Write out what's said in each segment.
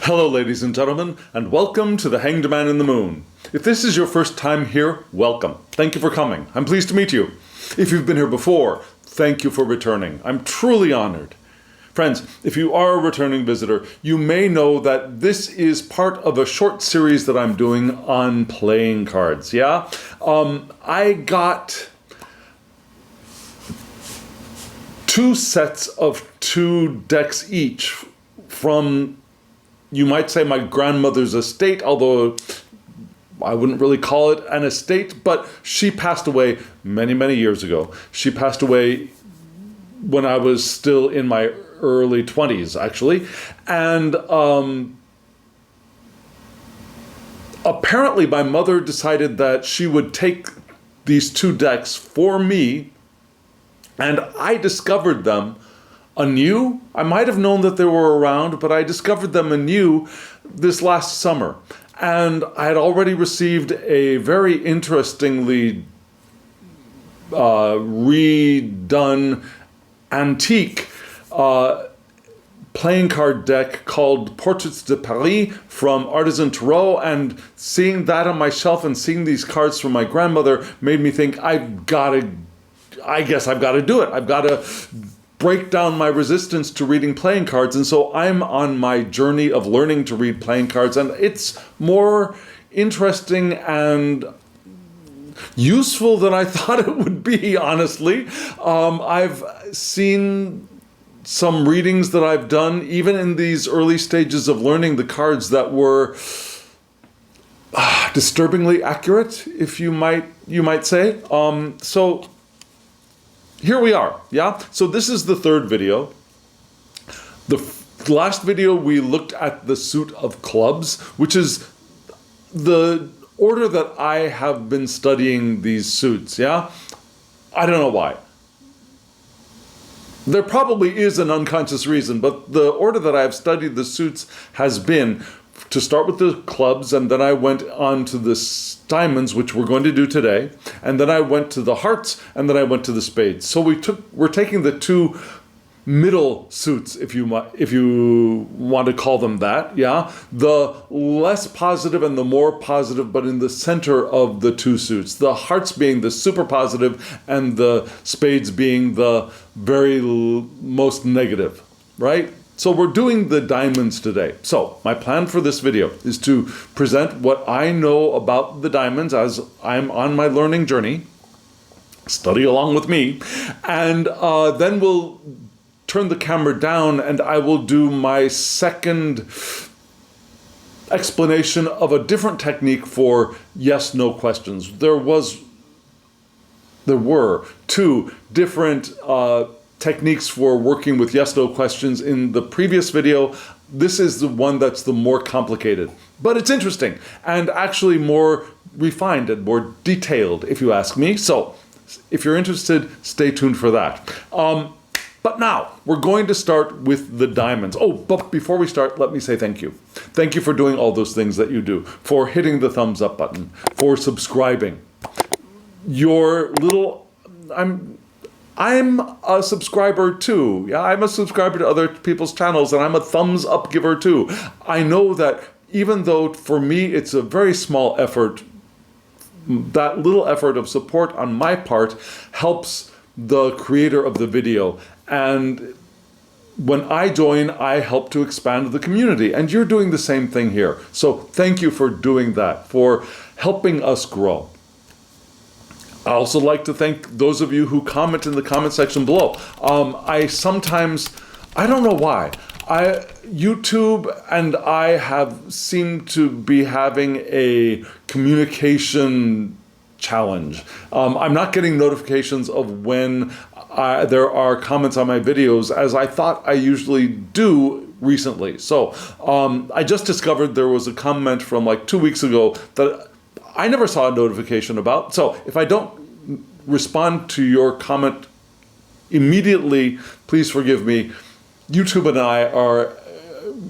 Hello, ladies and gentlemen, and welcome to The Hanged Man in the Moon. If this is your first time here, welcome. Thank you for coming. I'm pleased to meet you. If you've been here before, thank you for returning. I'm truly honored. Friends, if you are a returning visitor, you may know that this is part of a short series that I'm doing on playing cards, yeah? I got 2 sets of 2 decks each from, you might say, my grandmother's estate, although I wouldn't really call it an estate, but she passed away many, many years ago. She passed away when I was still in my early 20s, actually. And apparently my mother decided that she would take these 2 decks for me, and I discovered them anew. I might have known that they were around, but I discovered them anew this last summer. And I had already received a very interestingly redone antique playing card deck called Portraits de Paris from Artisan Tarot, and seeing that on my shelf and seeing these cards from my grandmother made me think, I guess I've got to do it. I've got to break down my resistance to reading playing cards. And so I'm on my journey of learning to read playing cards, and it's more interesting and useful than I thought it would be, honestly. I've seen some readings that I've done, even in these early stages of learning the cards, that were disturbingly accurate, if you might say. So here we are, yeah? So this is the 3rd video. The last video we looked at the suit of clubs, which is the order that I have been studying these suits, yeah? I don't know why. There probably is an unconscious reason, but the order that I've studied the suits has been to start with the clubs, and then I went on to the diamonds, which we're going to do today, and then I went to the hearts, and then I went to the spades. So we're taking the 2 middle suits, if you want to call them that, yeah? The less positive and the more positive, but in the center of the 2 suits. The hearts being the super positive, and the spades being the very most negative, right? So we're doing the diamonds today. So my plan for this video is to present what I know about the diamonds as I'm on my learning journey. Study along with me. And then we'll turn the camera down and I will do my second explanation of a different technique for yes/no questions. There were 2 different techniques for working with yes/no questions in the previous video. This is the one that's the more complicated, but it's interesting and actually more refined and more detailed, if you ask me. So if you're interested, stay tuned for that. But now we're going to start with the diamonds. Oh, but before we start, let me say thank you. Thank you for doing all those things that you do, for hitting the thumbs up button, for subscribing. I'm a subscriber too. Yeah, I'm a subscriber to other people's channels, and I'm a thumbs up giver too. I know that even though for me it's a very small effort, that little effort of support on my part helps the creator of the video. And when I join, I help to expand the community, and you're doing the same thing here. So thank you for doing that, for helping us grow. I also like to thank those of you who comment in the comment section below. I don't know why, YouTube and I have seemed to be having a communication challenge. I'm not getting notifications of when there are comments on my videos, as I thought I usually do recently. So I just discovered there was a comment from like 2 weeks ago that I never saw a notification about. So if I don't respond to your comment immediately, please forgive me. YouTube and I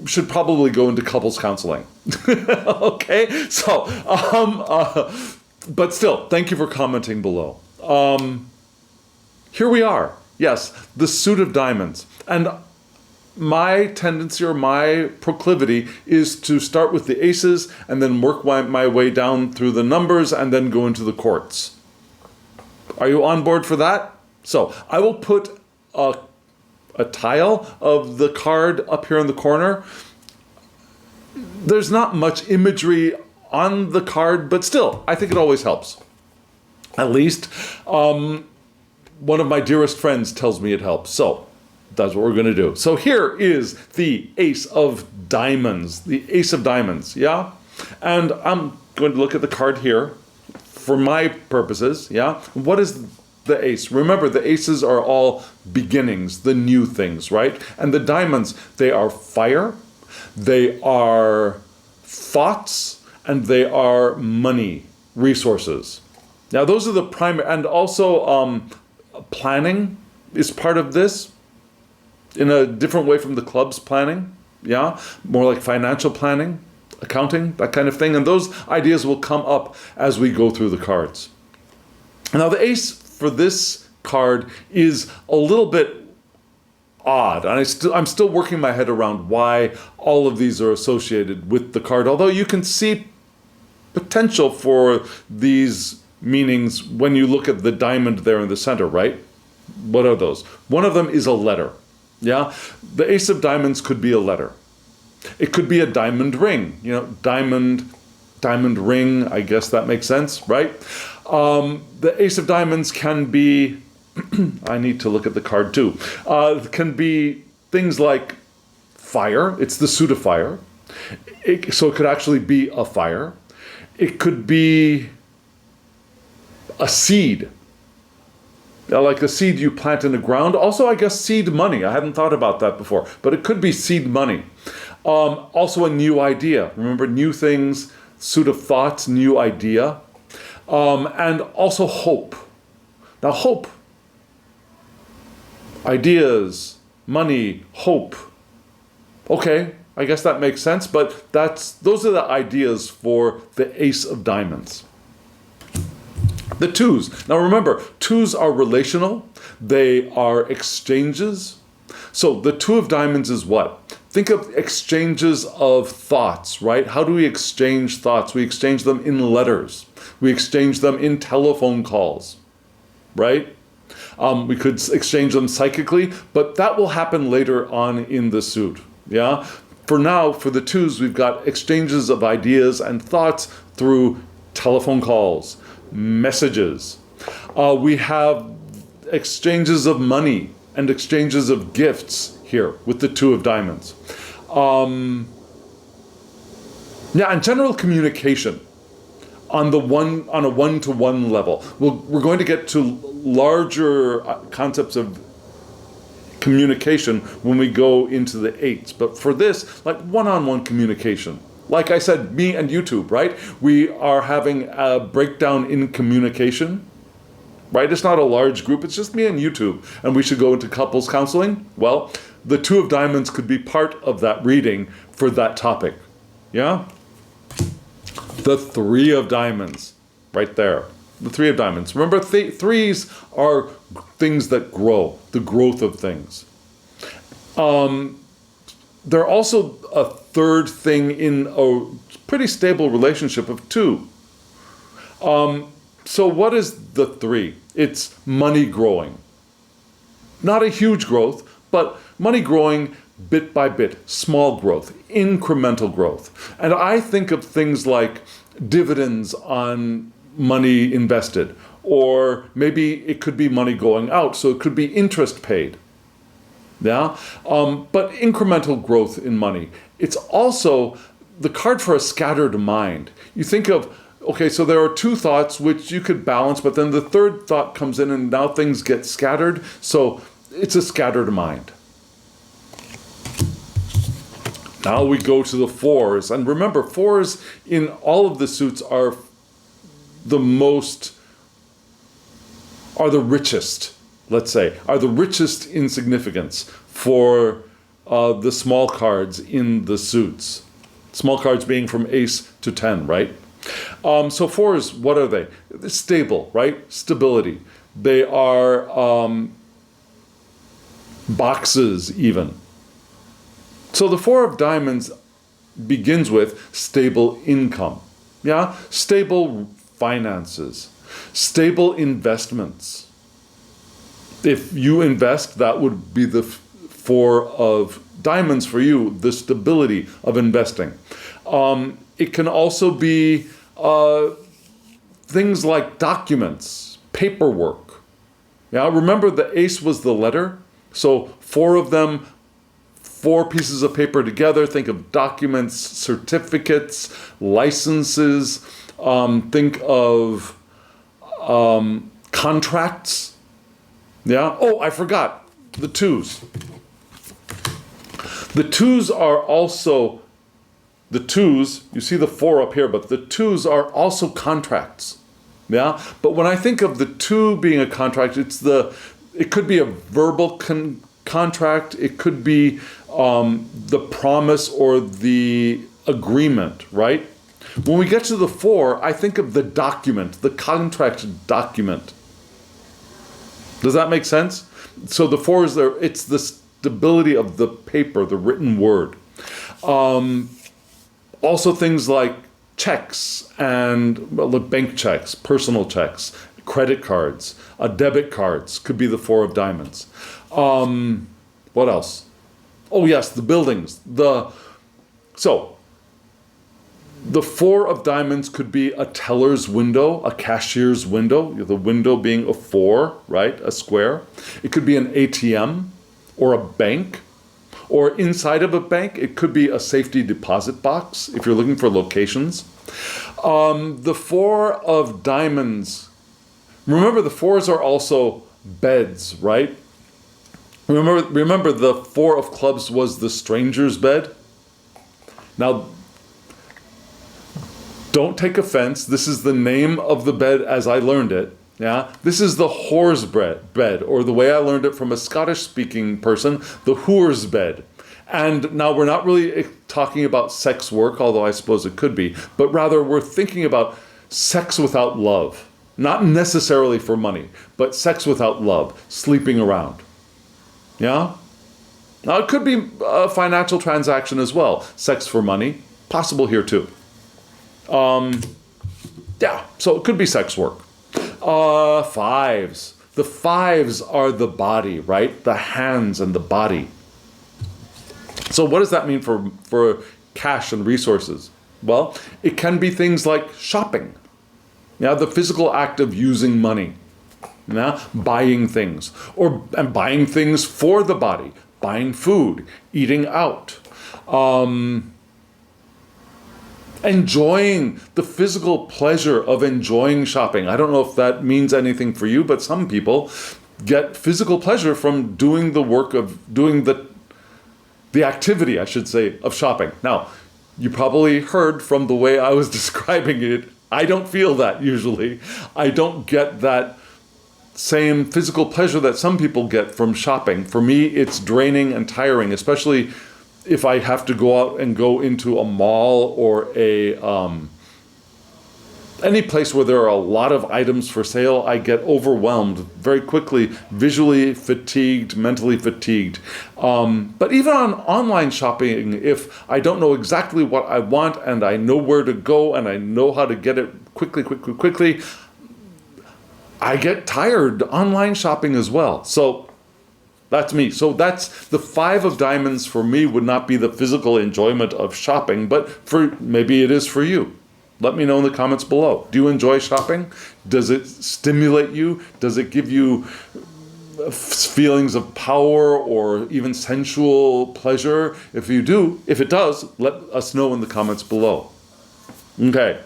should probably go into couples counseling. Okay, so but still, thank you for commenting below. Here we are. Yes, the suit of diamonds. And my tendency or my proclivity is to start with the aces and then work my way down through the numbers and then go into the courts. Are you on board for that? So I will put a tile of the card up here in the corner. There's not much imagery on the card, but still, I think it always helps. At least one of my dearest friends tells me it helps. So that's what we're going to do. So here is the ace of diamonds. The ace of diamonds, yeah? And I'm going to look at the card here for my purposes, yeah? What is the ace? Remember, the aces are all beginnings, the new things, right? And the diamonds, they are fire, they are thoughts, and they are money, resources. Now, those are the primary, and also planning is part of this in a different way from the club's planning, yeah? More like financial planning, accounting, that kind of thing. And those ideas will come up as we go through the cards. Now, the ace for this card is a little bit odd, and I'm still working my head around why all of these are associated with the card, although you can see potential for these meanings when you look at the diamond there in the center, right? What are those? One of them is a letter, yeah? The ace of diamonds could be a letter. It could be a diamond ring, diamond ring, I guess that makes sense, right? The ace of diamonds can be, I need to look at the card too, can be things like fire. It's the suit of fire. So it could actually be a fire. It could be a seed, like a seed you plant in the ground. Also, I guess seed money. I hadn't thought about that before, but it could be seed money. Also a new idea. Remember, new things, suit of thoughts, new idea. And also hope. Now, hope, ideas, money, hope. Okay, I guess that makes sense, but those are the ideas for the ace of diamonds. The twos. Now remember, twos are relational. They are exchanges. So the two of diamonds is what? Think of exchanges of thoughts, right? How do we exchange thoughts? We exchange them in letters. We exchange them in telephone calls, right? We could exchange them psychically, but that will happen later on in the suit, yeah? For now, for the twos, we've got exchanges of ideas and thoughts through telephone calls, messages. We have exchanges of money and exchanges of gifts here with the two of diamonds. And general communication on a one-to-one level. We're going to get to larger concepts of communication when we go into the eights. But for this, like one-on-one communication. Like I said, me and YouTube, right? We are having a breakdown in communication, right? It's not a large group, it's just me and YouTube. And we should go into couples counseling. Well, the two of diamonds could be part of that reading for that topic. Yeah? The three of diamonds, right there. The three of diamonds. Remember, threes are things that grow, the growth of things. They're also a third thing in a pretty stable relationship of two. So what is the three? It's money growing. Not a huge growth, but money growing bit by bit, small growth, incremental growth. And I think of things like dividends on money invested, or maybe it could be money going out, so it could be interest paid. Yeah, but incremental growth in money. It's also the card for a scattered mind. You think of, okay, so there are two thoughts which you could balance, but then the third thought comes in and now things get scattered. So it's a scattered mind. Now we go to the fours. And remember, fours in all of the suits are the richest, let's say, are the richest in significance for the small cards in the suits. Small cards being from ace to 10, right? So fours, what are they? They're stable, right? Stability. They are boxes even. So the Four of Diamonds begins with stable income, yeah, stable finances, stable investments. If you invest, that would be the Four of Diamonds for you, the stability of investing. It can also be things like documents, paperwork. Yeah, remember the ace was the letter, so four of them, four pieces of paper together. Think of documents, certificates, licenses. Think of contracts. Yeah. Oh, I forgot the twos. The twos are also the twos. You see the four up here, but the twos are also contracts. Yeah. But when I think of the two being a contract, it could be a verbal contract. It could be the promise or the agreement, right? When we get to the four, I think of the document, the contract document. Does that make sense? So the four is there. It's the stability of the paper, the written word. Also things like checks and bank checks, personal checks, credit cards, debit cards could be the Four of Diamonds. What else? Oh yes, the buildings. So the Four of Diamonds could be a teller's window, a cashier's window, the window being a four, right? A square. It could be an ATM or a bank, or inside of a bank, it could be a safety deposit box if you're looking for locations. The Four of Diamonds, remember the fours are also beds, right? Remember the Four of Clubs was the stranger's bed? Now, don't take offense. This is the name of the bed as I learned it. Yeah, this is the whore's bed, or the way I learned it from a Scottish-speaking person, the whore's bed. And now we're not really talking about sex work, although I suppose it could be, but rather we're thinking about sex without love. Not necessarily for money, but sex without love, sleeping around. Yeah? Now it could be a financial transaction as well. Sex for money, possible here too. Yeah, so it could be sex work. Fives. The fives are the body, right? The hands and the body. So what does that mean for cash and resources? Well, it can be things like shopping. Yeah, the physical act of using money. Yeah, buying things. And buying things for the body. Buying food. Eating out. Enjoying the physical pleasure of enjoying shopping. I don't know if that means anything for you, but some people get physical pleasure from doing the work of doing the activity, I should say, of shopping. Now, you probably heard from the way I was describing it, I don't feel that usually. I don't get that same physical pleasure that some people get from shopping. For me, it's draining and tiring, especially if I have to go out and go into a mall or any place where there are a lot of items for sale, I get overwhelmed very quickly, visually fatigued, mentally fatigued. But even on online shopping, if I don't know exactly what I want and I know where to go and I know how to get it quickly, I get tired online shopping as well. So that's me. So that's the Five of Diamonds for me would not be the physical enjoyment of shopping, but maybe it is for you. Let me know in the comments below. Do you enjoy shopping? Does it stimulate you? Does it give you feelings of power or even sensual pleasure? If it does, let us know in the comments below. Okay.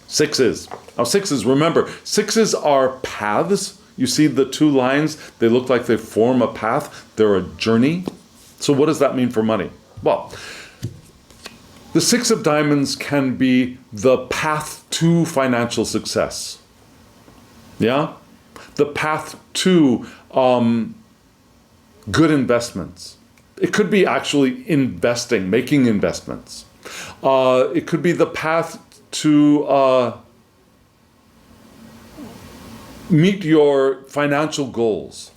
Sixes. Now sixes, remember, sixes are paths. You see the two lines, they look like they form a path. They're a journey. So what does that mean for money? Well, the Six of Diamonds can be the path to financial success. Yeah? The path to good investments. It could be actually investing, making investments. It could be the path to meet your financial goals.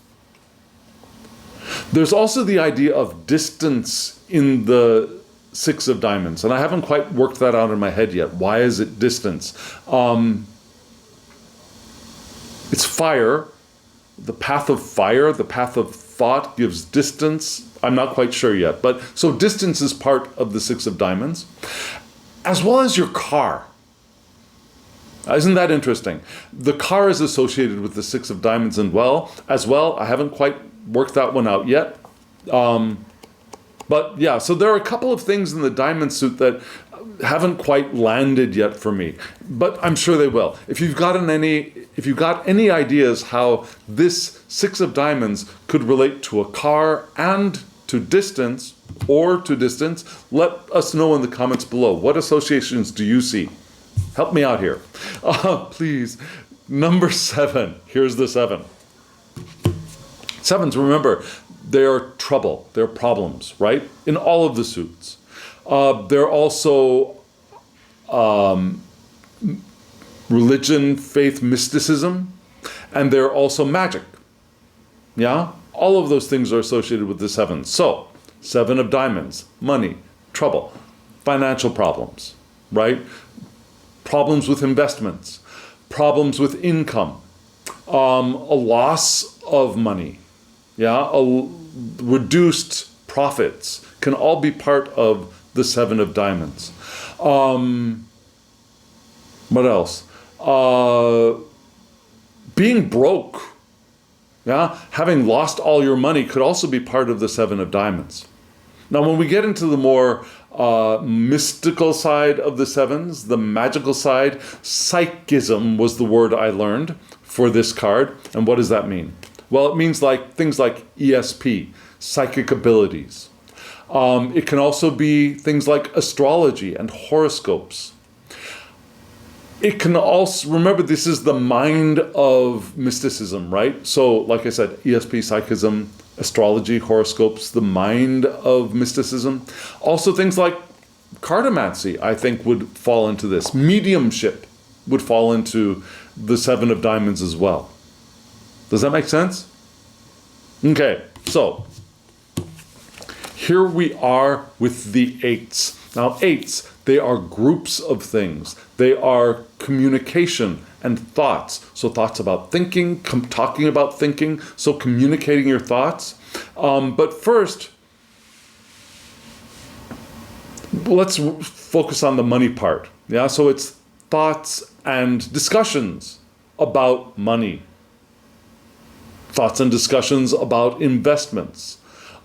There's also the idea of distance in the six of diamonds, and I haven't quite worked that out in my head yet. Why is it distance? It's fire, the path of fire, the path of thought gives distance. I'm not quite sure yet, but so distance is part of the six of diamonds, as well as your car. Isn't that interesting? The car is associated with the six of diamonds as well. I haven't quite worked that one out yet. But yeah, so there are a couple of things in the diamond suit that haven't quite landed yet for me, but I'm sure they will. If you've got any ideas how this six of diamonds could relate to a car and to distance, let us know in the comments below. What associations do you see? Help me out here. Please. Number 7. Here's the 7. Sevens, remember, they are trouble. They're problems, right? In all of the suits. They're also religion, faith, mysticism, and they're also magic. Yeah? All of those things are associated with the sevens. So, 7 of diamonds, money, trouble, financial problems, right? Problems with investments, problems with income, a loss of money, yeah, reduced profits can all be part of the 7 of diamonds. What else? Being broke, yeah, having lost all your money could also be part of the 7 of diamonds. Now, when we get into the more mystical side of the sevens, the magical side, psychism was the word I learned for this card. And what does that mean? Well, it means things like ESP, psychic abilities. It can also be things like astrology and horoscopes. It can also, remember, this is the mind of mysticism, right? So, like I said, ESP, psychism, astrology, horoscopes, the mind of mysticism. Also things like cartomancy, I think, would fall into this. Mediumship would fall into the 7 of diamonds as well. Does that make sense? Okay, so here we are with the 8s. Now 8s, they are groups of things. They are communication and thoughts. So thoughts about thinking, talking about thinking, so communicating your thoughts. But first, let's focus on the money part. Yeah, so it's thoughts and discussions about money. Thoughts and discussions about investments,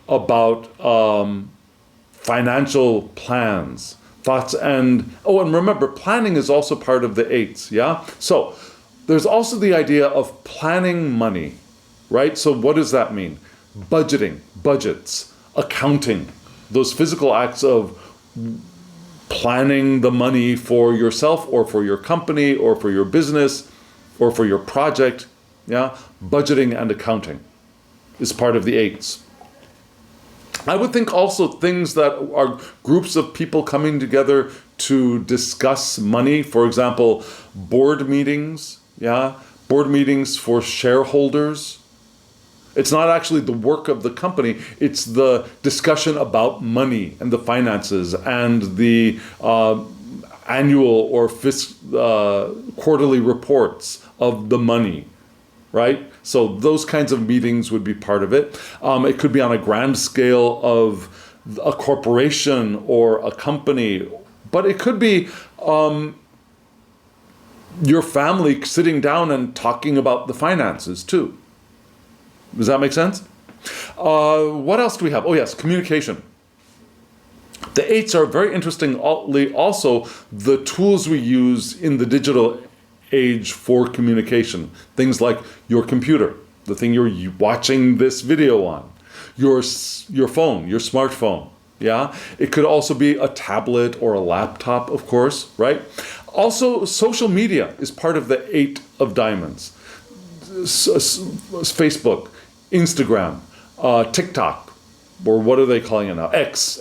about financial plans. And remember, planning is also part of the 8s, yeah? So there's also the idea of planning money, right? So what does that mean? Budgeting, budgets, accounting, those physical acts of planning the money for yourself or for your company or for your business or for your project, yeah? Budgeting and accounting is part of the 8s. I would think also things that are groups of people coming together to discuss money. For example, board meetings, yeah? Board meetings for shareholders. It's not actually the work of the company, it's the discussion about money and the finances and the annual or quarterly reports of the money, right? So those kinds of meetings would be part of it. It could be on a grand scale of a corporation or a company, but it could be your family sitting down and talking about the finances too. Does that make sense? What else do we have? Oh yes, communication. The 8s are very interestingly also the tools we use in the digital age for communication. Things like your computer, the thing you're watching this video on, your phone, your smartphone, yeah? It could also be a tablet or a laptop, of course, right? Also, social media is part of the 8 of diamonds. Facebook, Instagram, TikTok, or what are they calling it now? X,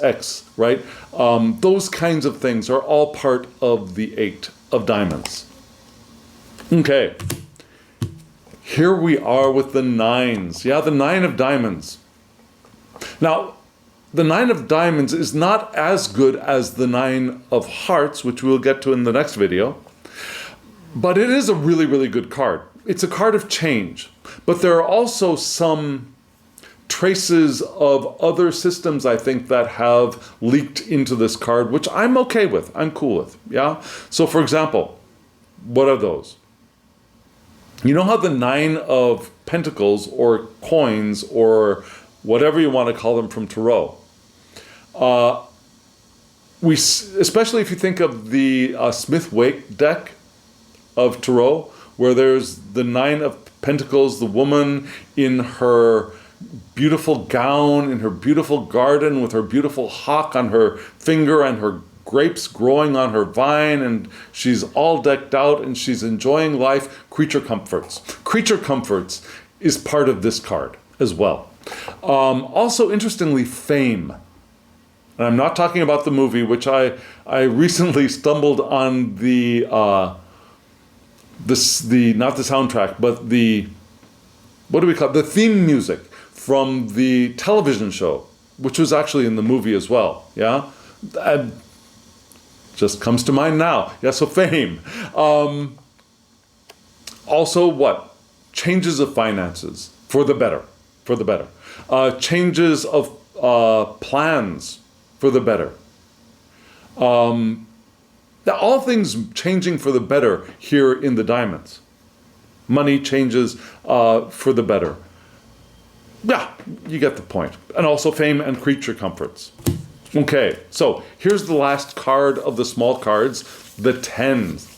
right? Those kinds of things are all part of the 8 of diamonds. Okay, here we are with the 9s. Yeah, the 9 of diamonds. Now, the nine of diamonds is not as good as the nine of hearts, which we'll get to in the next video, but it is a really, really good card. It's a card of change, but there are also some traces of other systems, I think, that have leaked into this card, which I'm okay with, I'm cool with, yeah? So for example, what are those? You know how the nine of pentacles or coins or whatever you want to call them from Tarot, especially if you think of the Smith-Waite deck of Tarot, where there's the nine of pentacles, the woman in her beautiful gown, in her beautiful garden with her beautiful hawk on her finger and her grapes growing on her vine, and she's all decked out and she's enjoying life. Creature comforts. Creature comforts is part of this card as well. Also, interestingly, fame. And I'm not talking about the movie, which I recently stumbled on the not the soundtrack, but the, what do we call it? The theme music from the television show, which was actually in the movie as well. Yeah, that just comes to mind now. Yeah, so fame. Also, what? Changes of finances for the better. For the better. Changes of plans for the better. All things changing for the better here in the diamonds. Money changes for the better. Yeah, you get the point. And also fame and creature comforts. Okay, so here's the last card of the small cards, the tens.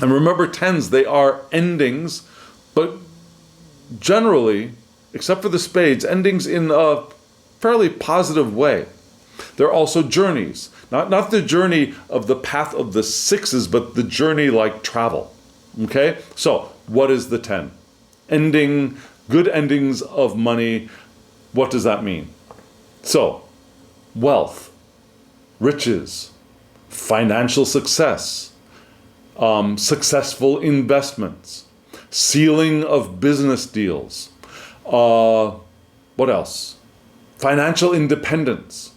And remember, tens, they are endings, but generally, except for the spades, endings in a fairly positive way. They're also journeys. Not the journey of the path of the sixes, but the journey like travel. Okay? So, what is the 10? Ending, good endings of money. What does that mean? So, wealth, riches, financial success, successful investments, sealing of business deals. What else? Financial independence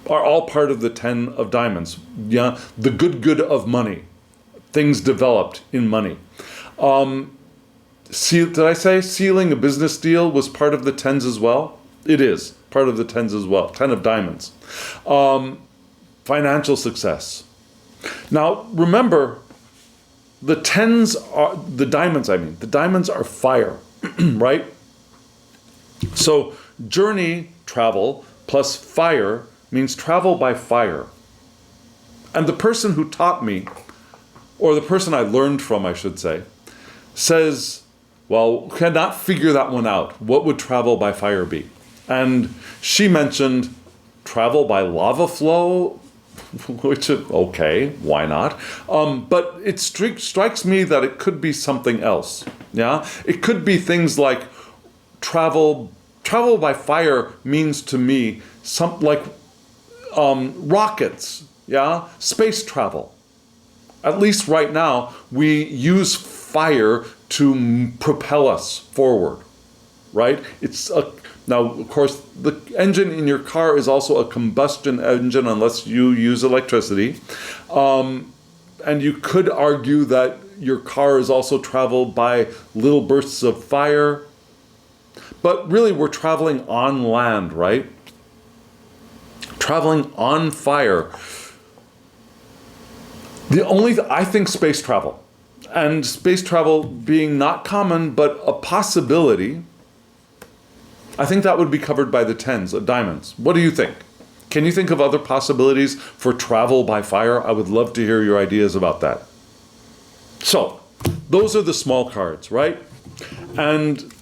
are all part of the 10 of diamonds. Yeah, the good of money, things developed in money. Did I say sealing a business deal was part of the 10s as well? It is part of the 10s as well, 10 of diamonds. Financial success. Now, remember, the 10s are, the diamonds are fire, right? So, journey, travel, plus fire means travel by fire. And the person who taught me, or the person I learned from, I should say, says, well, cannot figure that one out. What would travel by fire be? And she mentioned travel by lava flow, which, okay, why not? But it strikes me that it could be something else. Yeah, it could be things like travel by fire means to me something like rockets. Yeah, space travel. At least right now, we use fire to propel us forward, right? Now, of course, the engine in your car is also a combustion engine unless you use electricity. And you could argue that your car is also traveled by little bursts of fire. But really, we're traveling on land, right? Traveling on fire. I think space travel. And space travel being not common, but a possibility, I think that would be covered by the 10s of diamonds. What do you think? Can you think of other possibilities for travel by fire? I would love to hear your ideas about that. So, those are the small cards, right? And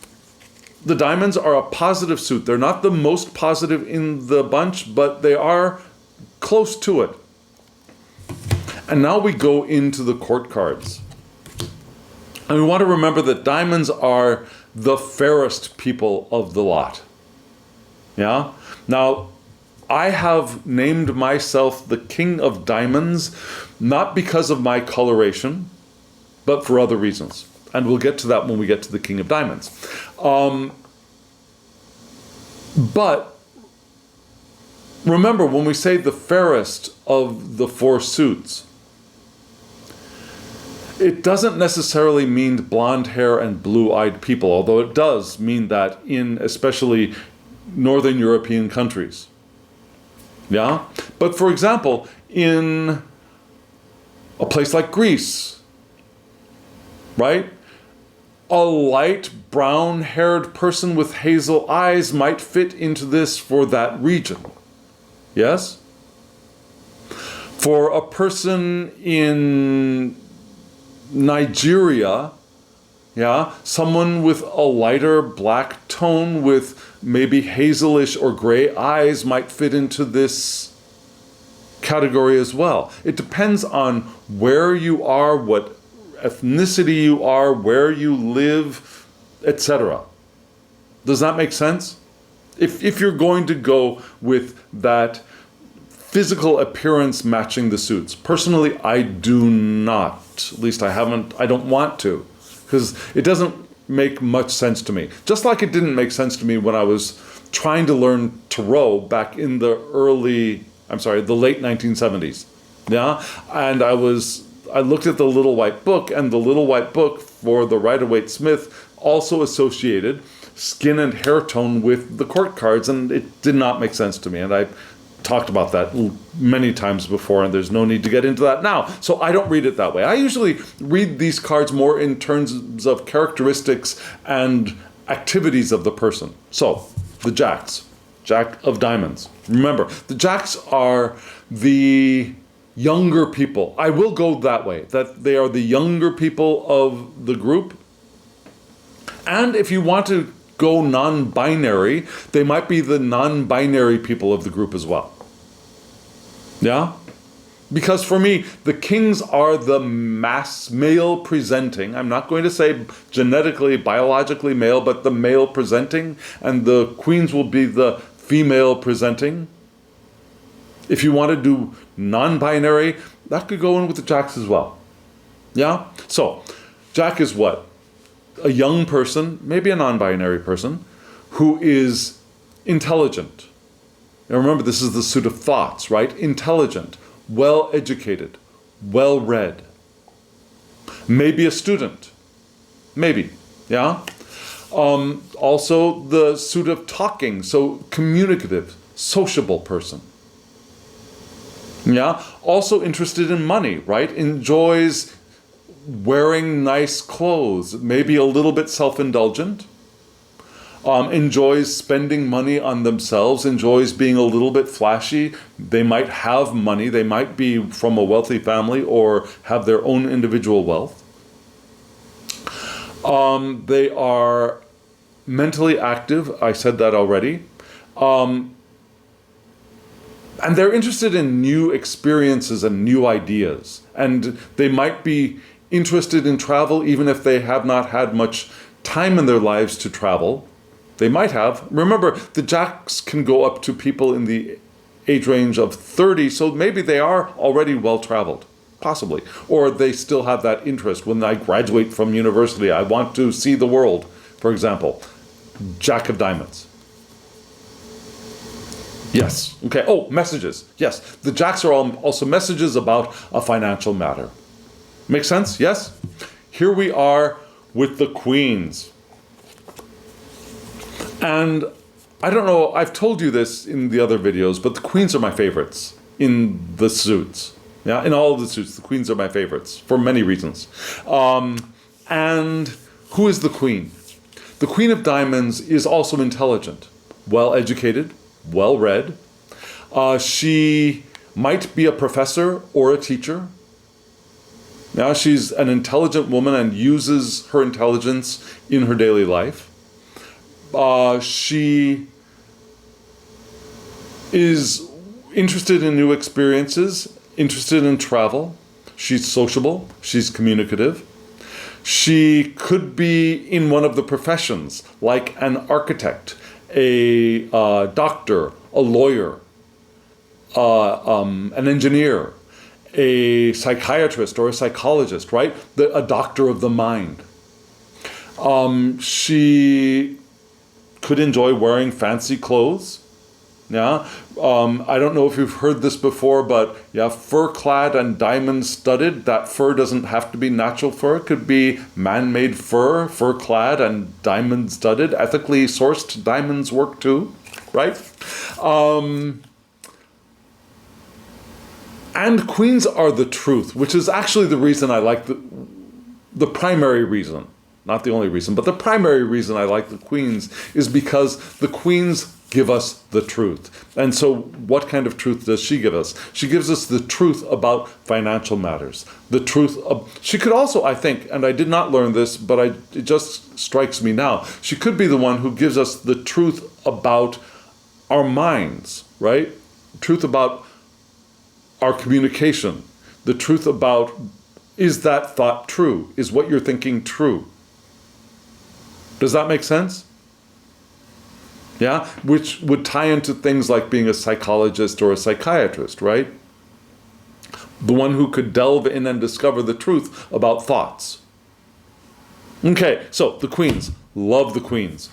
the diamonds are a positive suit. They're not the most positive in the bunch, but they are close to it. And now we go into the court cards. And we want to remember that diamonds are the fairest people of the lot. Yeah? Now, I have named myself the King of Diamonds, not because of my coloration, but for other reasons. And we'll get to that when we get to the King of Diamonds. But remember, when we say the fairest of the four suits, it doesn't necessarily mean blonde hair and blue-eyed people, although it does mean that in especially Northern European countries. Yeah? But for example, in a place like Greece, right? A light brown-haired person with hazel eyes might fit into this for that region. Yes? For a person in Nigeria, yeah, someone with a lighter black tone with maybe hazelish or gray eyes might fit into this category as well. It depends on where you are, what ethnicity you are, where you live, etc. Does that make sense? If you're going to go with that physical appearance matching the suits. Personally, I do not. At least I don't want to, because it doesn't make much sense to me. Just like it didn't make sense to me when I was trying to learn Tarot back in the late 1970s. Yeah? And I looked at the Little White Book, and the Little White Book for the Rider-Waite-Smith also associated skin and hair tone with the court cards, and it did not make sense to me. And I talked about that many times before, and there's no need to get into that now. So I don't read it that way. I usually read these cards more in terms of characteristics and activities of the person. So, the Jacks. Jack of Diamonds. Remember, the Jacks are the younger people. I will go that way, that they are the younger people of the group. And if you want to go non-binary, they might be the non-binary people of the group as well. Yeah? Because for me, the kings are the mass male presenting. I'm not going to say genetically, biologically male, but the male presenting, and the queens will be the female presenting. If you want to do non-binary, that could go in with the Jacks as well. Yeah? So, Jack is what? A young person, maybe a non-binary person, who is intelligent. Now remember, this is the suit of thoughts, right? Intelligent, well-educated, well-read. Maybe a student. Maybe, yeah? Also the suit of talking, so communicative, sociable person. Yeah? Also interested in money, right? Enjoys wearing nice clothes, maybe a little bit self-indulgent, enjoys spending money on themselves, enjoys being a little bit flashy. They might have money, they might be from a wealthy family or have their own individual wealth. They are mentally active, I said that already. And they're interested in new experiences and new ideas. And they might be interested in travel even if they have not had much time in their lives to travel. They might have. Remember, the Jacks can go up to people in the age range of 30, so maybe they are already well-traveled, possibly. Or they still have that interest. When I graduate from university, I want to see the world, for example. Jack of Diamonds. Yes. Okay. Oh, messages. Yes. The Jacks are also messages about a financial matter. Make sense? Yes? Here we are with the Queens. And I don't know, I've told you this in the other videos, but the Queens are my favorites in the suits. Yeah, in all of the suits, the Queens are my favorites for many reasons. And who is the Queen? The Queen of Diamonds is also intelligent, well-educated, well-read. She might be a professor or a teacher. Now she's an intelligent woman and uses her intelligence in her daily life. She is interested in new experiences, interested in travel. She's sociable, she's communicative. She could be in one of the professions, like an architect, a doctor, a lawyer, an engineer, a psychiatrist or a psychologist, right? A doctor of the mind. She could enjoy wearing fancy clothes. Yeah, I don't know if you've heard this before, but yeah, fur-clad and diamond-studded. That fur doesn't have to be natural fur. It could be man-made fur, fur-clad and diamond-studded. Ethically sourced diamonds work too, right? And queens are the truth, which is actually the reason I like the primary reason, not the only reason, but the primary reason I like the queens is because the queens give us the truth. And so what kind of truth does she give us? She gives us the truth about financial matters. The truth of, she could also, I think, and I did not learn this, but it just strikes me now, she could be the one who gives us the truth about our minds, right? Truth about our communication. The truth about, is that thought true? Is what you're thinking true? Does that make sense? Yeah, which would tie into things like being a psychologist or a psychiatrist, right? The one who could delve in and discover the truth about thoughts. Okay, so the queens. Love the queens.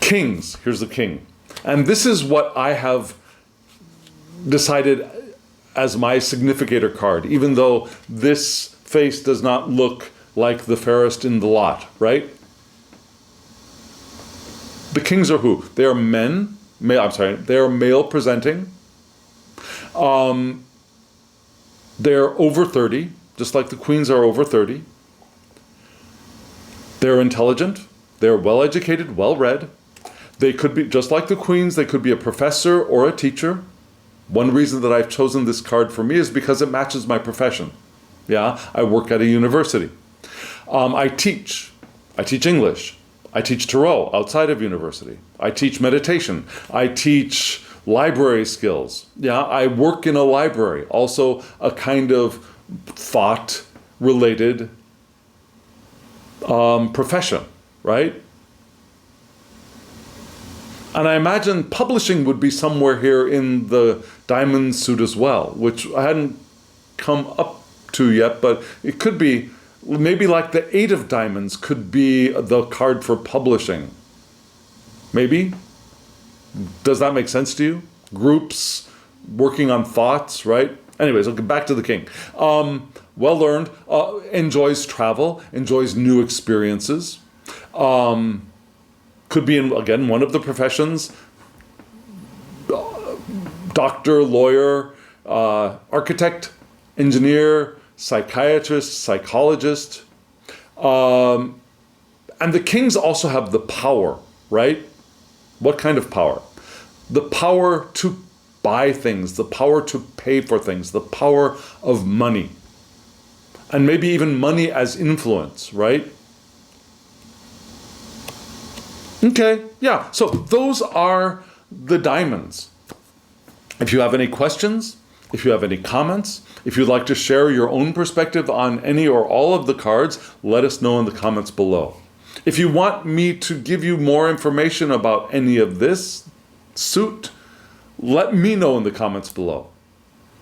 Kings. Here's the king. And this is what I have decided as my significator card, even though this face does not look like the fairest in the lot, right? The kings are who? They are men, they are male presenting. They're over 30, just like the queens are over 30. They're intelligent, they're well educated, well read. They could be, just like the queens, they could be a professor or a teacher. One reason that I've chosen this card for me is because it matches my profession. Yeah, I work at a university. I teach English. I teach Tarot outside of university. I teach meditation. I teach library skills. Yeah, I work in a library, also a kind of thought-related profession, right? And I imagine publishing would be somewhere here in the diamond suit as well, which I hadn't come up to yet, but it could be. Maybe like the 8 of diamonds could be the card for publishing. Maybe? Does that make sense to you? Groups, working on thoughts, right? Anyways, I'll get back to the king. Well learned, enjoys travel, enjoys new experiences. Could be in, again, one of the professions. Doctor, lawyer, architect, engineer, psychiatrist, psychologist. And the kings also have the power, right? What kind of power? The power to buy things, the power to pay for things, the power of money. And maybe even money as influence, right? Okay, yeah, so those are the diamonds. If you have any questions, if you have any comments, if you'd like to share your own perspective on any or all of the cards, let us know in the comments below. If you want me to give you more information about any of this suit, let me know in the comments below.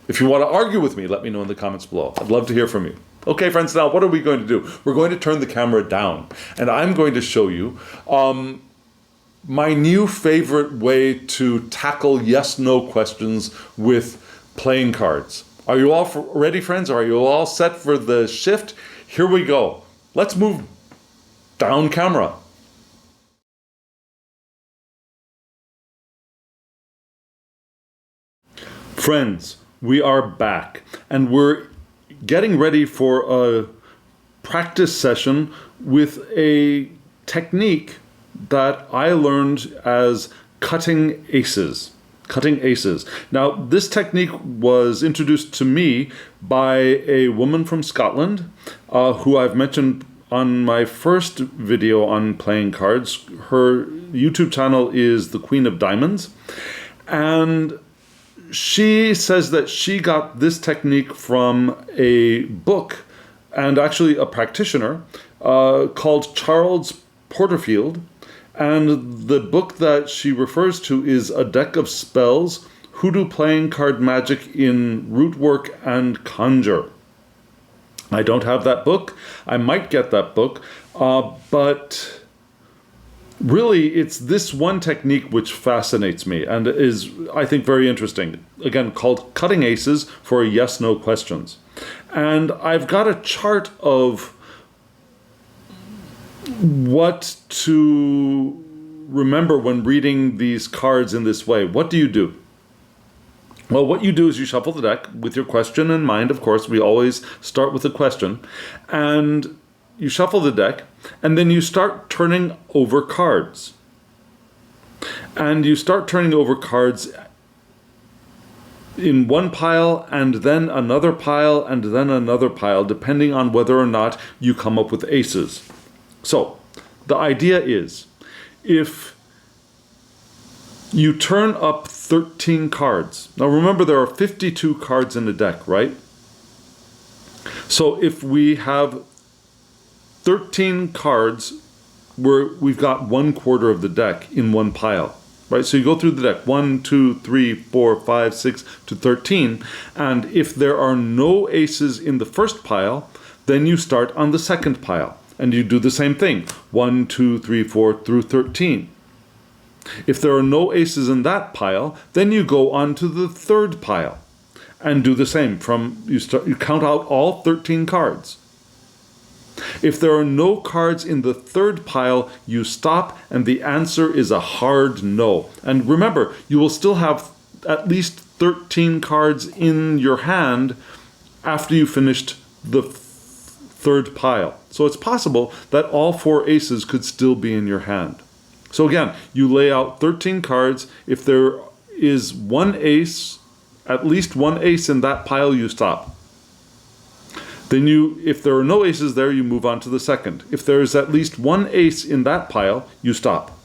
If you want to argue with me, let me know in the comments below. I'd love to hear from you. Okay, friends, now what are we going to do? We're going to turn the camera down, and I'm going to show you my new favorite way to tackle yes-no questions with playing cards. Are you all ready, friends? Are you all set for the shift? Here we go. Let's move down camera. Friends, we are back, and we're getting ready for a practice session with a technique that I learned as cutting aces. Cutting aces. Now, this technique was introduced to me by a woman from Scotland, who I've mentioned on my first video on playing cards. Her YouTube channel is The Queen of Diamonds, and she says that she got this technique from a book, and actually a practitioner, called Charles Porterfield. And the book that she refers to is A Deck of Spells, Hoodoo Playing Card Magic in Rootwork and Conjure. I don't have that book. I might get that book, but Really, it's this one technique which fascinates me and is, I think, very interesting. Again, called cutting aces for yes-no questions. And I've got a chart of what to remember when reading these cards in this way. What do you do? Well, what you do is you shuffle the deck with your question in mind. Of course, we always start with a question. And you shuffle the deck, and then you start turning over cards. And you start turning over cards in one pile, and then another pile, and then another pile, depending on whether or not you come up with aces. So, the idea is, if you turn up 13 cards. Now remember, there are 52 cards in the deck, right? So if we have 13 cards where we've got 1/4 of the deck in one pile, right? So you go through the deck, 1, 2, 3, 4, 5, 6 to 13. And if there are no aces in the first pile, then you start on the second pile. And you do the same thing, 1, 2, 3, 4 through 13. If there are no aces in that pile, then you go on to the third pile and do the same. You count out all 13 cards. If there are no cards in the third pile, you stop, and the answer is a hard no. And remember, you will still have at least 13 cards in your hand after you finished the third pile. So it's possible that all 4 aces could still be in your hand. So again, you lay out 13 cards. If there is one ace, at least one ace in that pile, you stop. Then if there are no aces there, you move on to the second. If there is at least one ace in that pile, you stop.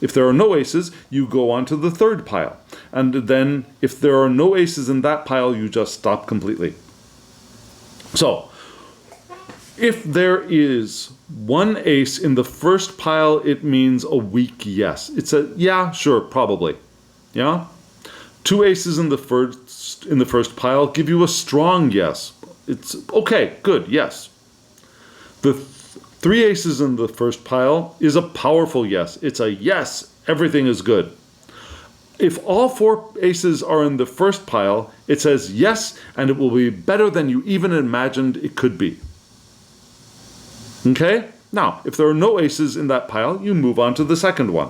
If there are no aces, you go on to the third pile. And then if there are no aces in that pile, you just stop completely. So, if there is one ace in the first pile, it means a weak yes. It's a yeah, sure, probably. Yeah? 2 aces in the first pile give you a strong yes. It's okay, good, yes. The 3 aces in the first pile is a powerful yes. It's a yes, everything is good. If all 4 aces are in the first pile, it says yes, and it will be better than you even imagined it could be. Okay? Now, if there are no aces in that pile, you move on to the second one.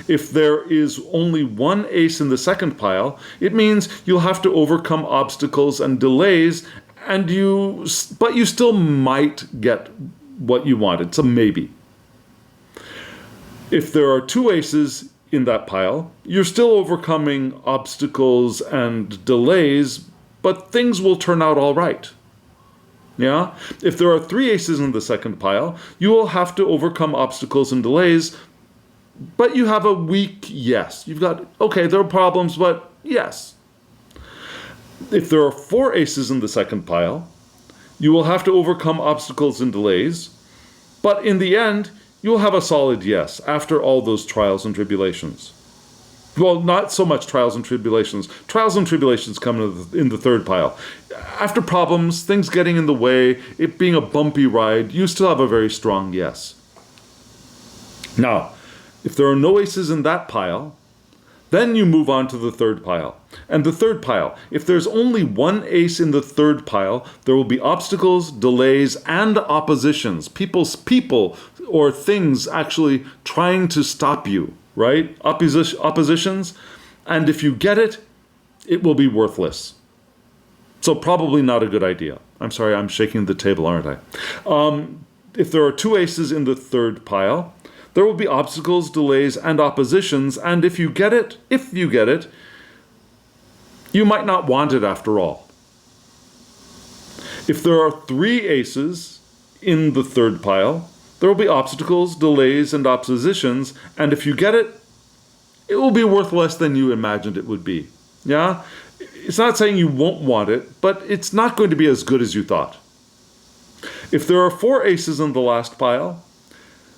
If there is only one ace in the second pile, it means you'll have to overcome obstacles and delays, but you still might get what you want. It's a maybe. If there are 2 aces in that pile, you're still overcoming obstacles and delays, but things will turn out all right. Yeah? If there are 3 aces in the second pile, you will have to overcome obstacles and delays, but you have a weak yes. You've got, okay, there are problems, but yes. If there are 4 aces in the second pile, you will have to overcome obstacles and delays, but in the end, you'll have a solid yes after all those trials and tribulations. Well, not so much trials and tribulations. Trials and tribulations come in the third pile. After problems, things getting in the way, it being a bumpy ride, you still have a very strong yes. Now, if there are no aces in that pile, then you move on to the third pile. And the third pile, if there's only one ace in the third pile, there will be obstacles, delays, and oppositions. People or things actually trying to stop you, right? Oppositions. And if you get it, it will be worthless. So probably not a good idea. I'm sorry, I'm shaking the table, aren't I? If there are 2 aces in the third pile, there will be obstacles, delays, and oppositions, and if you get it, you might not want it after all. If there are 3 aces in the third pile, there will be obstacles, delays, and oppositions, and if you get it, it will be worth less than you imagined it would be. Yeah? It's not saying you won't want it, but it's not going to be as good as you thought. If there are 4 aces in the last pile,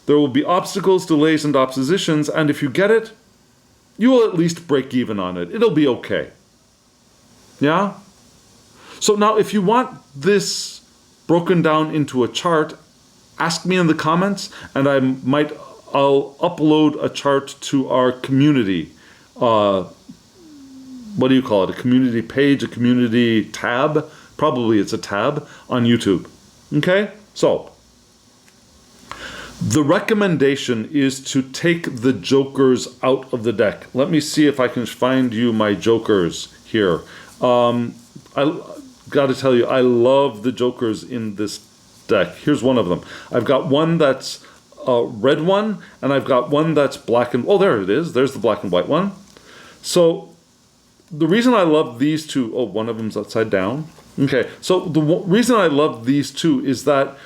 there will be obstacles, delays, and oppositions, and if you get it, you will at least break even on it. It'll be okay. Yeah? So now, if you want this broken down into a chart, ask me in the comments, and I might I'll upload a chart to our community. What do you call it? A community page, a community tab? Probably it's a tab on YouTube. Okay? So, the recommendation is to take the jokers out of the deck. Let me see if I can find you my jokers here. I got to tell you, I love the jokers in this deck. Here's one of them. I've got one that's a red one, and I've got one that's black and... Oh, there it is. There's the black and white one. So, the reason I love these two... Oh, one of them's upside down. Okay, so the reason I love these two is that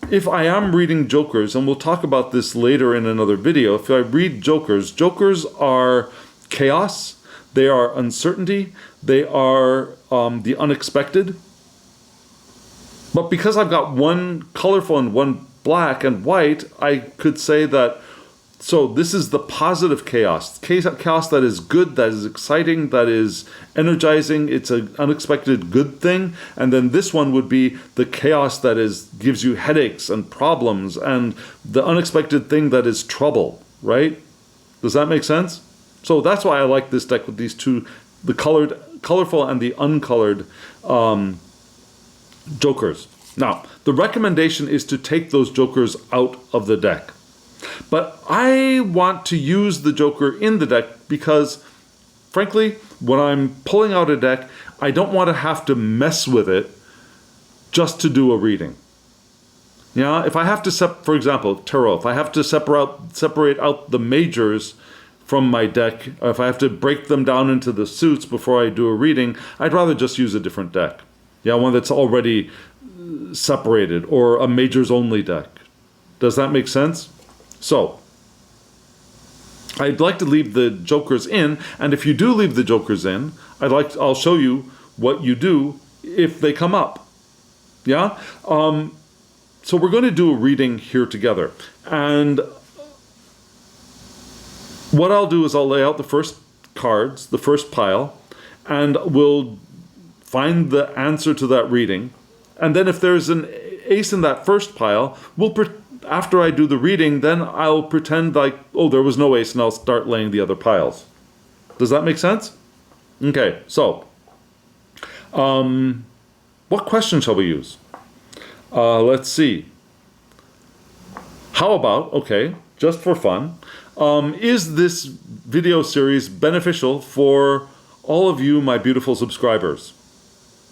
if I am reading jokers, and we'll talk about this later in another video, if I read jokers, jokers are chaos, they are uncertainty, they are the unexpected. But because I've got one colorful and one black and white, I could say that, so this is the positive chaos. Chaos that is good, that is exciting, that is energizing. It's an unexpected good thing. And then this one would be the chaos that gives you headaches and problems, and the unexpected thing that is trouble, right? Does that make sense? So that's why I like this deck with these two, the colorful and the uncolored jokers. Now, the recommendation is to take those jokers out of the deck. But I want to use the joker in the deck because, frankly, when I'm pulling out a deck, I don't want to have to mess with it just to do a reading. Yeah, if I have to, for example, tarot, if I have to separate out the majors from my deck, or if I have to break them down into the suits before I do a reading, I'd rather just use a different deck. Yeah, one that's already separated, or a majors only deck. Does that make sense? So, I'd like to leave the jokers in, and if you do leave the jokers in, I'll show you what you do if they come up. Yeah? So we're going to do a reading here together. And what I'll do is I'll lay out the first cards, the first pile, and we'll find the answer to that reading. And then if there's an ace in that first pile, after I do the reading, then I'll pretend like, oh, there was no ace, and I'll start laying the other piles. Does that make sense? Okay, so, what question shall we use? Let's see. How about, okay, just for fun, is this video series beneficial for all of you, my beautiful subscribers?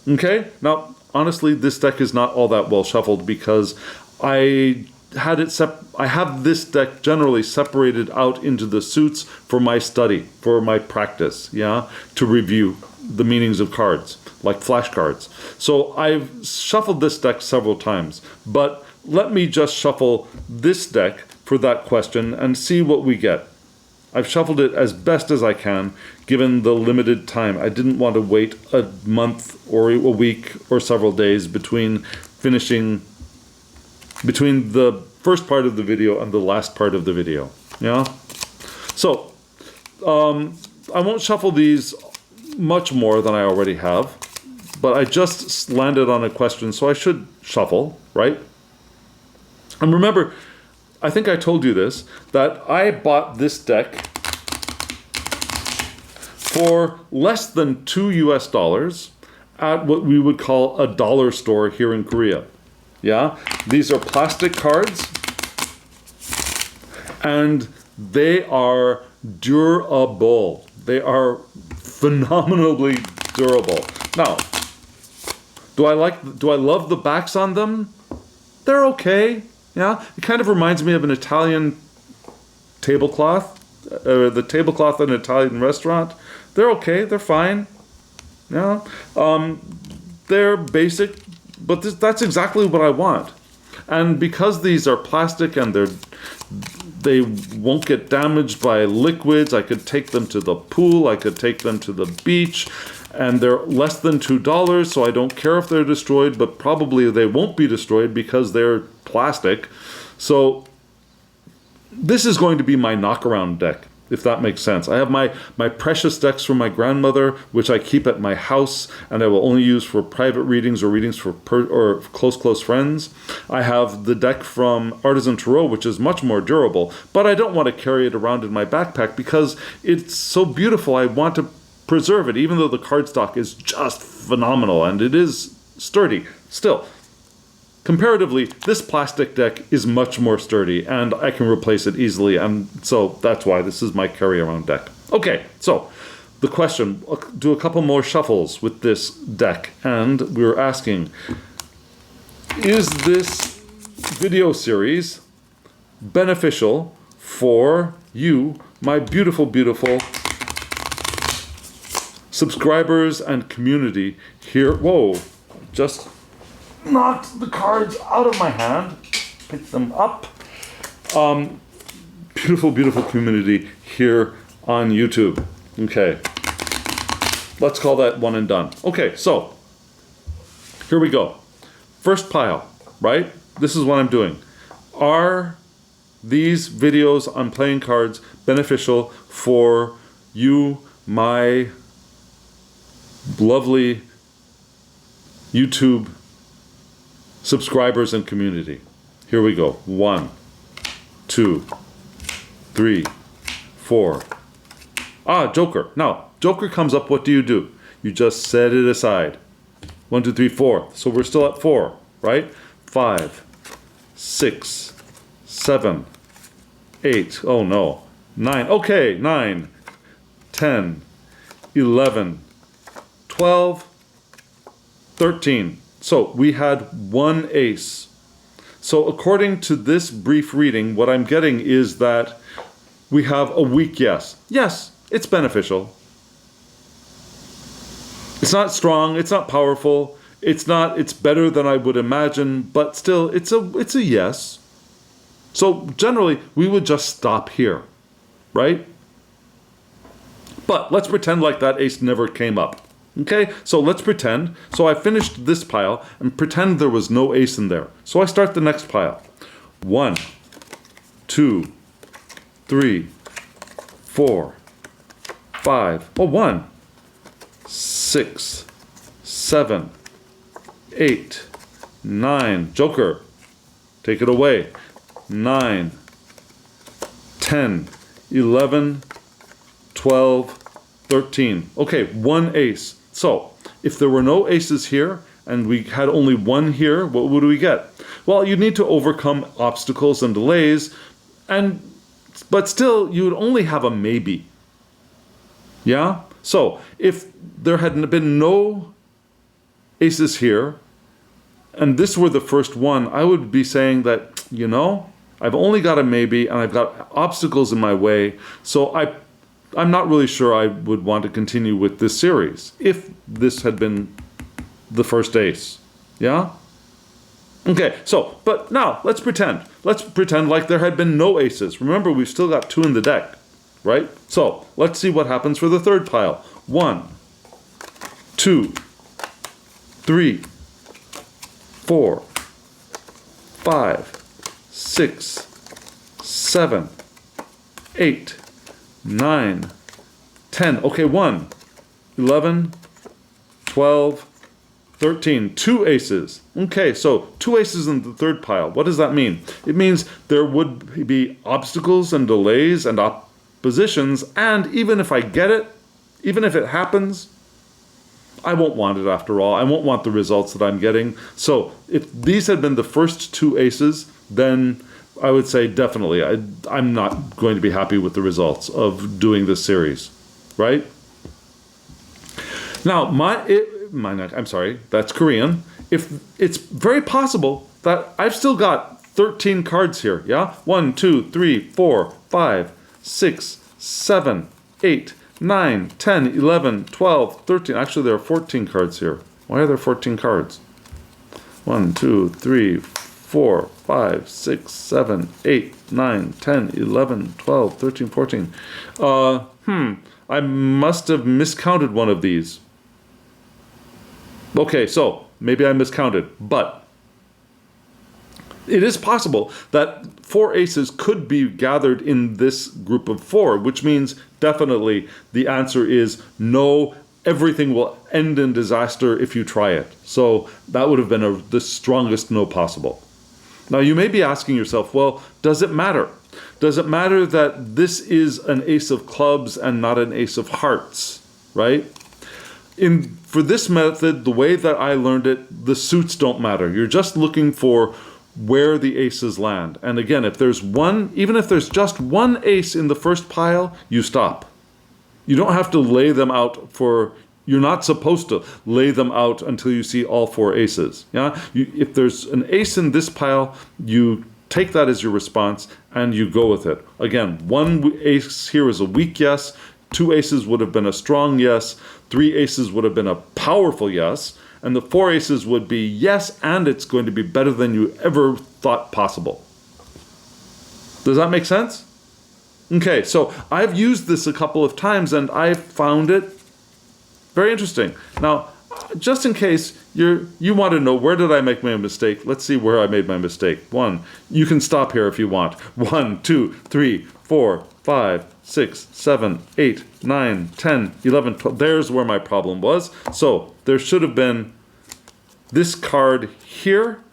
Okay, now, honestly, this deck is not all that well shuffled because I have this deck generally separated out into the suits for my study, for my practice, yeah, to review the meanings of cards, like flashcards. So I've shuffled this deck several times, but let me just shuffle this deck for that question and see what we get. I've shuffled it as best as I can, given the limited time. I didn't want to wait a month or a week or several days between the first part of the video and the last part of the video. Yeah? So, I won't shuffle these much more than I already have, but I just landed on a question, so I should shuffle, right? And remember, I think I told you this, that I bought this deck for less than $2 at what we would call a dollar store here in Korea. Yeah, these are plastic cards, and they are durable. They are phenomenally durable. Now, do I love the backs on them? They're okay. Yeah, it kind of reminds me of an Italian tablecloth, the tablecloth in an Italian restaurant. They're okay. They're fine. Yeah, they're basic. But that's exactly what I want. And because these are plastic and they won't get damaged by liquids, I could take them to the pool, I could take them to the beach, and they're less than $2, so I don't care if they're destroyed, but probably they won't be destroyed because they're plastic. So this is going to be my knockaround deck. if that makes sense. I have my precious decks from my grandmother, which I keep at my house, and I will only use for private readings or readings for or close friends. I have the deck from Artisan Tarot, which is much more durable, but I don't want to carry it around in my backpack because it's so beautiful. I want to preserve it, even though the cardstock is just phenomenal, and it is sturdy. Still, comparatively, this plastic deck is much more sturdy, and I can replace it easily, and so that's why this is my carry-around deck. Okay, so the question, do a couple more shuffles with this deck, and we're asking, is this video series beneficial for you, my beautiful, beautiful subscribers and community here? Whoa, just knocked the cards out of my hand, picked them up. Beautiful, beautiful community here on YouTube. Okay, let's call that one and done. Okay, so here we go. First pile, right? This is what I'm doing. Are these videos on playing cards beneficial for you, my lovely YouTube subscribers and community? Here we go. 1, 2, 3, 4. Joker. Now, Joker comes up. What do? You just set it aside. 1, 2, 3, 4. So we're still at 4, right? 5, 6, 7, 8. Oh no. 9. Okay, 9, 10, 11, 12, 13. So we had one ace. So according to this brief reading, what I'm getting is that we have a weak yes. Yes, it's beneficial. It's not strong, it's not powerful, it's better than I would imagine, but still it's a yes. So generally we would just stop here, right? But let's pretend like that ace never came up. Okay, so let's pretend. So I finished this pile and pretend there was no ace in there. So I start the next pile. 1, 2, 3, 4, 5. Oh, 1, 6, 7, 8, 9. Joker, take it away. 9, 10, 11, 12, 13. Okay, one ace. So, if there were no aces here, and we had only one here, what would we get? Well, you'd need to overcome obstacles and delays, but still, you would only have a maybe. Yeah? So, if there had been no aces here, and this were the first one, I would be saying that, I've only got a maybe, and I've got obstacles in my way, so I'm not really sure I would want to continue with this series if this had been the first ace. Yeah? Okay, so, but now, let's pretend. Let's pretend like there had been no aces. Remember, we've still got 2 in the deck, right? So, let's see what happens for the third pile. 1, 2, 3, 4, 5, 6, 7, 8, 9, 10. Okay, 1, 11, 12, 13. 2 aces. Okay, so 2 aces in the third pile. What does that mean? It means there would be obstacles and delays and oppositions, and even if I get it, even if it happens, I won't want it after all. I won't want the results that I'm getting. So if these had been the first 2 aces, then I would say definitely I'm not going to be happy with the results of doing this series, right? Now, I'm sorry, that's Korean. If it's very possible that I've still got 13 cards here, yeah? 1, 2, 3, 4, 5, 6, 7, 8, 9, 10, 11, 12, 13. Actually, there are 14 cards here. Why are there 14 cards? 1, 2, 3, 4, 5, 6, 7, 8, 9, 10, 11, 12, 13, 14. I must have miscounted one of these. Okay, so maybe I miscounted, but It is possible that 4 aces could be gathered in this group of 4, which means definitely the answer is no, everything will end in disaster if you try it. So that would have been the strongest no possible. Now you may be asking yourself, well, does it matter? Does it matter that this is an ace of clubs and not an ace of hearts, right? For this method, the way that I learned it, the suits don't matter. You're just looking for where the aces land. And again, even if there's just one ace in the first pile, you stop. You don't have to lay them out you're not supposed to lay them out until you see all 4 aces. Yeah? If there's an ace in this pile, you take that as your response and you go with it. Again, 1 ace here is a weak yes, 2 aces would have been a strong yes, 3 aces would have been a powerful yes, and the 4 aces would be yes, and it's going to be better than you ever thought possible. Does that make sense? Okay, so I've used this a couple of times and I found it very interesting. Now, just in case you want to know where did I make my mistake, let's see where I made my mistake. 1, you can stop here if you want. 1, 2, 3, 4, 5, 6, 7, 8, 9, 10, 11, 12. There's where my problem was. So there should have been this card here,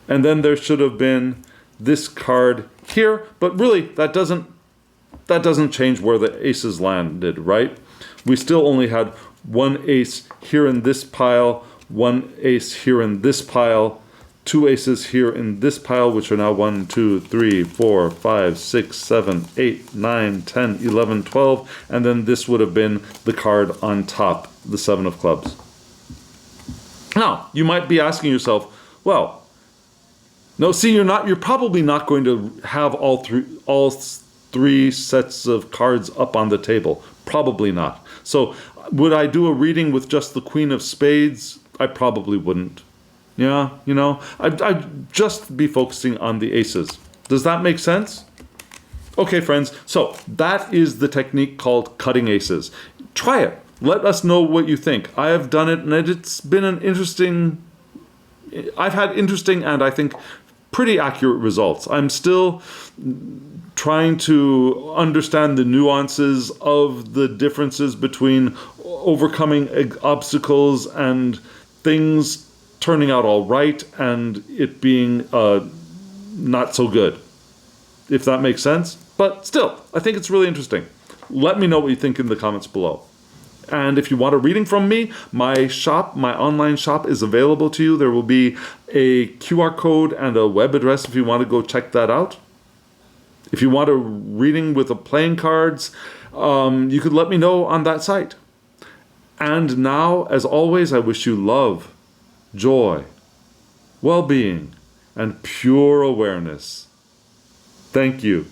and then there should have been this card here, but really that doesn't change where the aces landed, right? We still only had 1 ace here in this pile, 1 ace here in this pile, 2 aces here in this pile, which are now 1, 2, 3, 4, 5, 6, 7, 8, 9, 10, 11, 12, and then this would have been the card on top, the 7 of clubs. Now, you might be asking yourself, well, no, see, you're probably not going to have all three sets of cards up on the table. Probably not. So, would I do a reading with just the Queen of Spades? I probably wouldn't. Yeah, I'd just be focusing on the aces. Does that make sense? Okay, friends, so that is the technique called cutting aces. Try it. Let us know what you think. I have done it, and it's been I've had interesting and I think pretty accurate results. I'm still trying to understand the nuances of the differences between overcoming obstacles and things turning out all right and it being not so good, if that makes sense. But still, I think it's really interesting. Let me know what you think in the comments below. And if you want a reading from me, my online shop is available to you. There will be a QR code and a web address if you want to go check that out. If you want a reading with the playing cards, you could let me know on that site. And now, as always, I wish you love, joy, well-being, and pure awareness. Thank you.